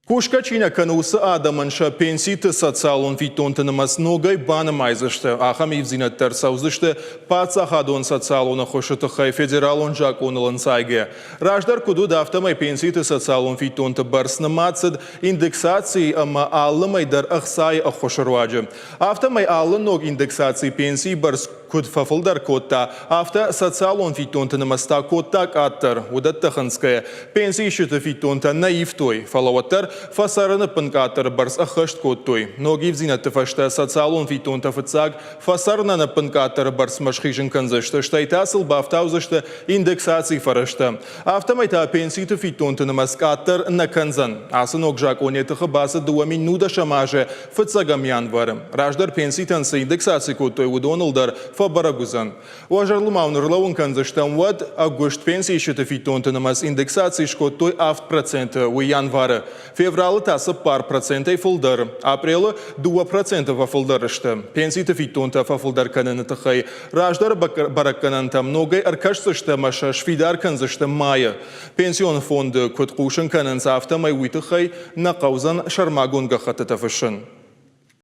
Кушка Чина кануса адаманша пенситы социалон фитонтынымас ногай банымайзышты. Ахам евзинат терсаузышты пацахадон социалона хошытыхай федералон жаконылын сайге. Раждар куду дафтамай пенситы социалон фитонты барснымацыд индексации ама аллымайдар ахсай ахошырваджы. Автамай аллы ног индексации пенсии барс куд фафылдар котта. Авта социалон фитонтынымаста коттак аттар. Удаттаханская пенсии шыты фитонта наивтой. Фалаваттар фасараны пынкатыр барс ахышт коттой. Ноги взинаты фашта социалон фитонта фыцаг фасарна на пынкатыр барс машхижин канзышты. Штайтасыл бафтаузышты индексации фарышты. Автомайта пенситы фитонта на маскатыр на канзан. Асы ног жаконетыхы басы 2 минута шамаже фыцагам январым. Раждар пенситансы индексации коттой удонылдар фабарагузан. Уажарлы маунырлауын канзыштан вад агушт пенсии шыты фитонта на мас индексации шкоттой авт проценты у январы. Февралы тасы пар процентай фылдар, апрелы 2% фылдарышты. Пенситы фитонта фылдар кананы тахай. Раждар бараккананта многай аркашсышты маша швидар канзышты майя. Пенсион фонды куткушын кананса автомай уйтахай на каузан шармагунга хататафышын.